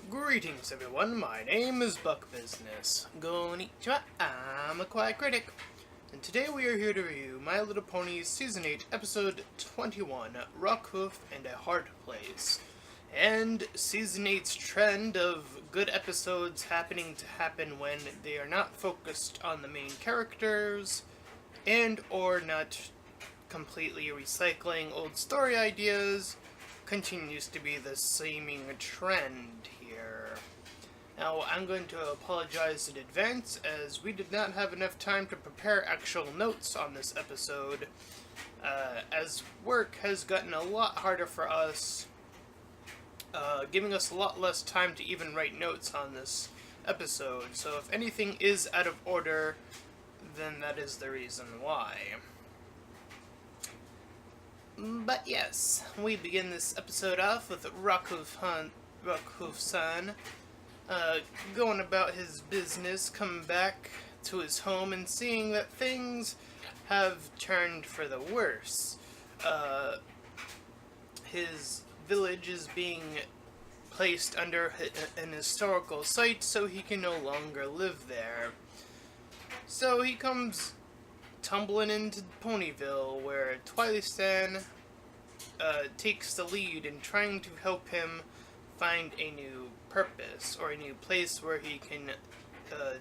Greetings everyone, my name is Buck Business. Konnichiwa, I'm a Kawaii critic. And today we are here to review My Little Pony Season 8, Episode 21, Rockhoof and a Hard Place. And Season 8's trend of good episodes happening to happen when they are not focused on the main characters and or not completely recycling old story ideas continues to be the seeming trend here. Now, I'm going to apologize in advance as we did not have enough time to prepare actual notes on this episode, as work has gotten a lot harder for us, giving us a lot less time to even write notes on this episode. So if anything is out of order, then that is the reason why. But yes, we begin this episode off with Rockhoof-san going about his business, coming back to his home and seeing that things have turned for the worse. His village is being placed under an historical site so he can no longer live there. So he comes tumbling into Ponyville, where Twilight-san takes the lead in trying to help him find a new purpose, or a new place where he can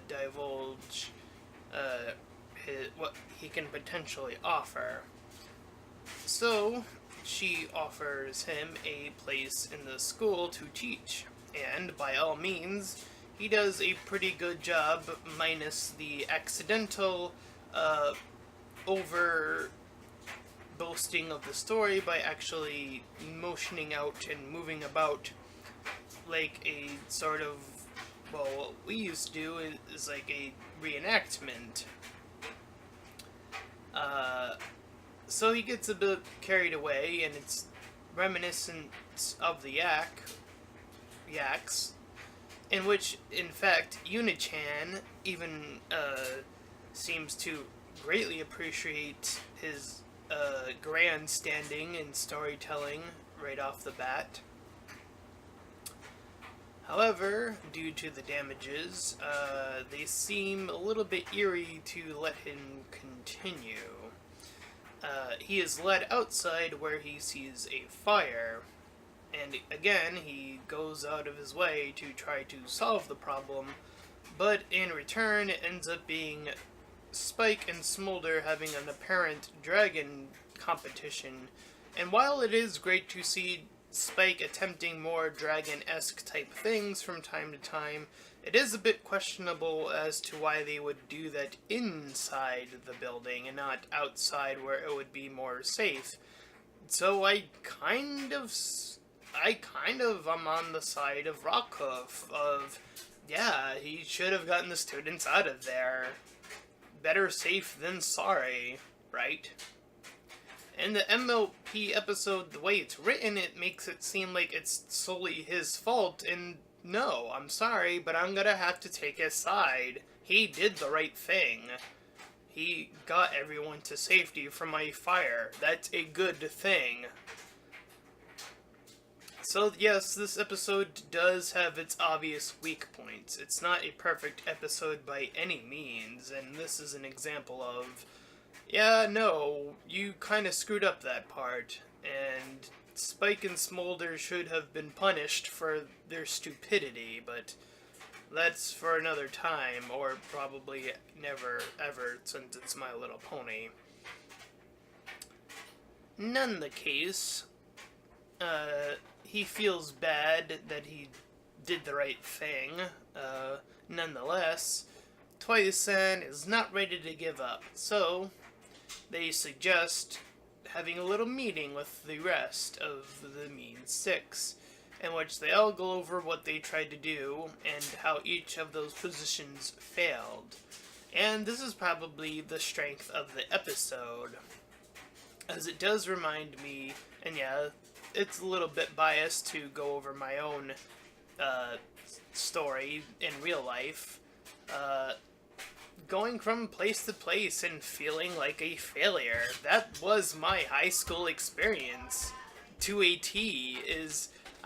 divulge what he can potentially offer. So, she offers him a place in the school to teach, and by all means, he does a pretty good job, minus the accidental over boasting of the story by actually motioning out and moving about like a sort of, well, what we used to do is like a reenactment. So he gets a bit carried away, and it's reminiscent of the Yaks, in which, in fact, Unichan even seems to greatly appreciate his grandstanding and storytelling right off the bat. However, due to the damages, they seem a little bit eerie to let him continue. He is led outside where he sees a fire, and again he goes out of his way to try to solve the problem, but in return it ends up being Spike and Smolder having an apparent dragon competition. And while it is great to see Spike attempting more dragon-esque type things from time to time, it is a bit questionable as to why they would do that inside the building and not outside where it would be more safe. So I kind of am on the side of Rockhoof of, yeah, he should have gotten the students out of there. Better safe than sorry, right? In the MLP episode, the way it's written, it makes it seem like it's solely his fault, and no, I'm sorry, but I'm gonna have to take his side. He did the right thing. He got everyone to safety from a fire. That's a good thing. So yes, this episode does have its obvious weak points. It's not a perfect episode by any means, and this is an example of, yeah, no, you kind of screwed up that part, and Spike and Smolder should have been punished for their stupidity, but that's for another time, or probably never ever, since it's My Little Pony. None the case, he feels bad that he did the right thing. Nonetheless, Twilight-san is not ready to give up, so they suggest having a little meeting with the rest of the Mean Six, in which they all go over what they tried to do and how each of those positions failed. And this is probably the strength of the episode, as it does remind me, and yeah, it's a little bit biased to go over my own story in real life, going from place to place and feeling like a failure. That was my high school experience to a T.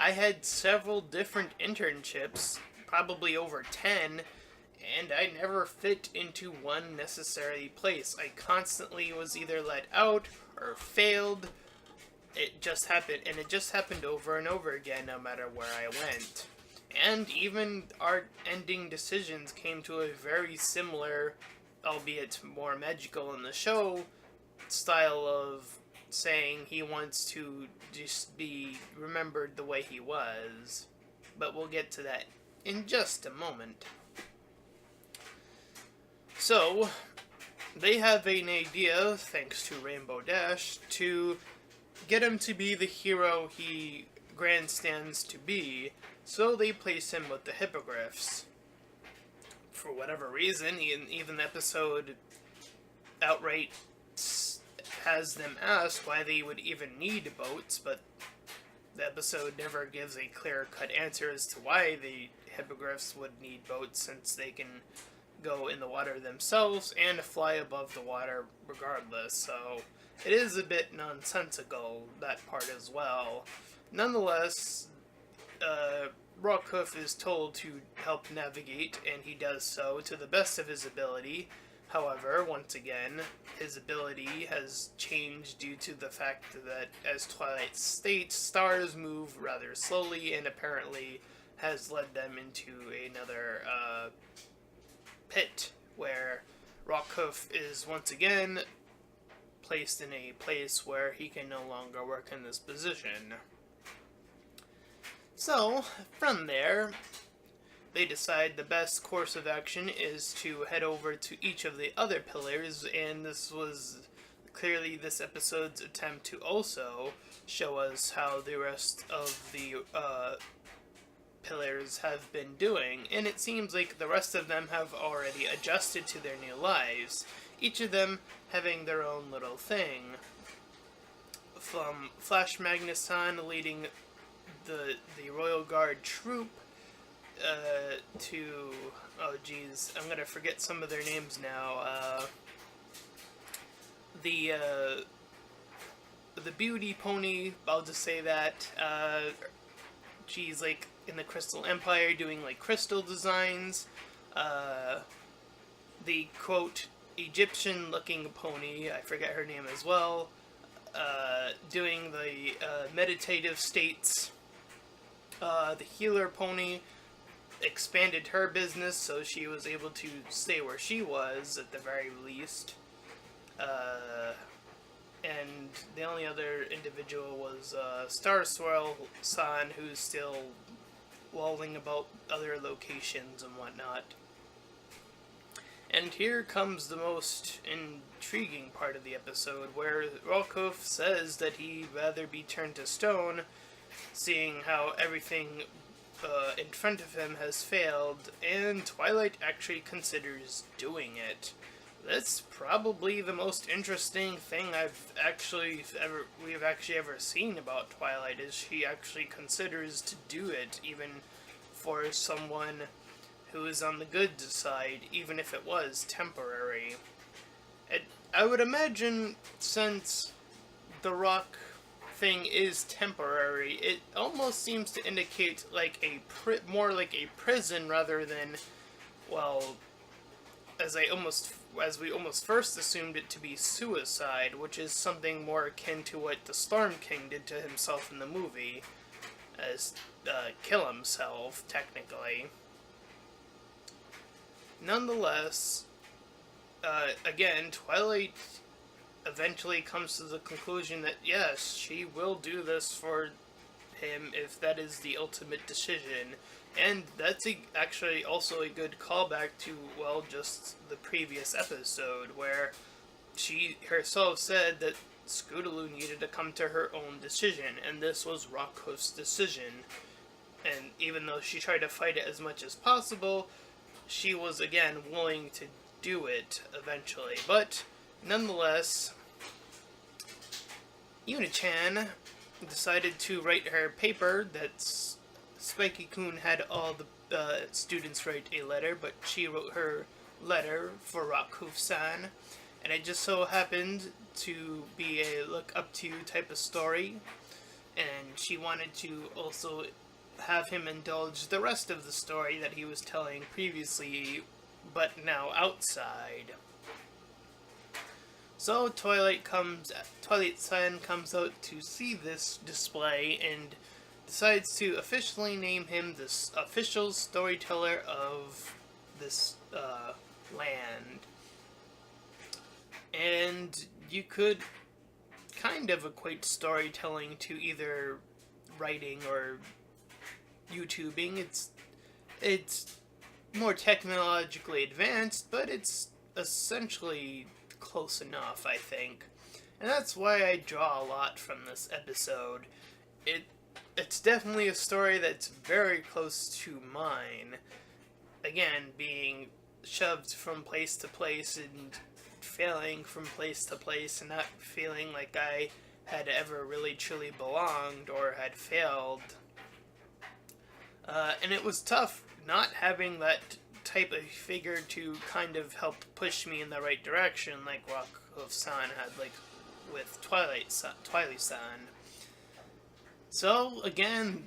I had several different internships, probably over 10, and I never fit into one necessary place. I constantly was either let out or failed. It just happened, and it just happened over and over again, no matter where I went. And even our ending decisions came to a very similar, albeit more magical in the show, style of saying he wants to just be remembered the way he was. But we'll get to that in just a moment. So, they have an idea, thanks to Rainbow Dash, to get him to be the hero he grandstands to be, so they place him with the hippogriffs. For whatever reason, even the episode outright has them ask why they would even need boats, but the episode never gives a clear-cut answer as to why the hippogriffs would need boats, since they can go in the water themselves and fly above the water regardless, so it is a bit nonsensical, that part as well. Nonetheless, Rockhoof is told to help navigate, and he does so to the best of his ability. However, once again, his ability has changed due to the fact that, as Twilight states, stars move rather slowly, and apparently has led them into another pit, where Rockhoof is once again placed in a place where he can no longer work in this position. So, from there, they decide the best course of action is to head over to each of the other pillars, and this was clearly this episode's attempt to also show us how the rest of the pillars have been doing, and it seems like the rest of them have already adjusted to their new lives, each of them having their own little thing. From Flash Magnuson leading the Royal Guard troop, to, oh geez, I'm gonna forget some of their names now. The beauty pony, I'll just say that. She's like in the Crystal Empire doing like crystal designs. The quote Egyptian looking pony, I forget her name as well, doing the meditative states. The healer pony expanded her business so she was able to stay where she was at the very least. And the only other individual was Star Swirl-san, who's still lolling about other locations and whatnot. And here comes the most intriguing part of the episode, where Rockhoof says that he'd rather be turned to stone, seeing how everything in front of him has failed, and Twilight actually considers doing it. That's probably the most interesting thing we've actually ever seen about Twilight, is she actually considers to do it, even for someone who is on the good side, even if it was temporary. I would imagine, since the rock thing is temporary, it almost seems to indicate like more like a prison rather than, well, as we almost first assumed it to be suicide, which is something more akin to what the Storm King did to himself in the movie, as kill himself, technically. Nonetheless, again, Twilight eventually comes to the conclusion that yes, she will do this for him if that is the ultimate decision. And that's actually also a good callback to, well, just the previous episode, where she herself said that Scootaloo needed to come to her own decision, and this was Rockhoof's decision. And even though she tried to fight it as much as possible, she was again willing to do it eventually. But nonetheless, Unichan decided to write her paper. That's Spiky-kun had all the students write a letter, but she wrote her letter for Rockhoof-san, and it just so happened to be a look-up-to type of story. and she wanted to also have him indulge the rest of the story that he was telling previously, but now outside. So Twilight Sun comes out to see this display and decides to officially name him the official storyteller of this land. And you could kind of equate storytelling to either writing or YouTubing. It's more technologically advanced, but it's essentially close enough, I think. And that's why I draw a lot from this episode. It's definitely a story that's very close to mine. Again, being shoved from place to place and failing from place to place and not feeling like I had ever really truly belonged or had failed. And it was tough not having that type of figure to kind of help push me in the right direction, like Rockhoof-san had, like, with Twilight San. So, again,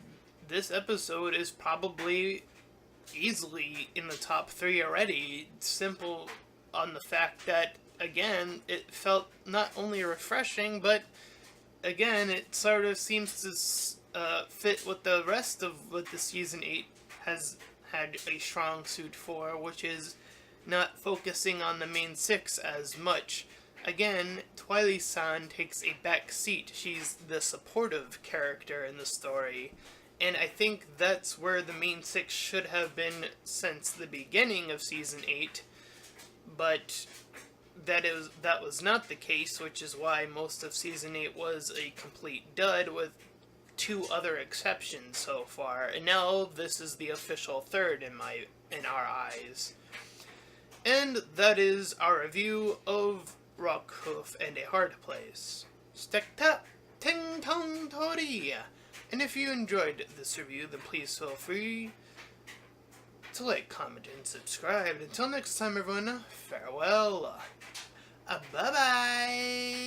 this episode is probably easily in the top 3 already, simple on the fact that, again, it felt not only refreshing, but, again, it sort of seems to fit with the rest of what the Season 8 has had a strong suit for, which is not focusing on the main 6 as much. Again, Twilight-san takes a back seat. She's the supportive character in the story, and I think that's where the main 6 should have been since the beginning of Season 8, but that was not the case, which is why most of Season 8 was a complete dud, with 2 other exceptions so far, and now this is the official 3rd in our eyes. And that is our review of Rockhoof and A Hard Place. Stekta Ting Tong Tori! And if you enjoyed this review, then please feel free to like, comment, and subscribe. Until next time, everyone, farewell. Bye-bye!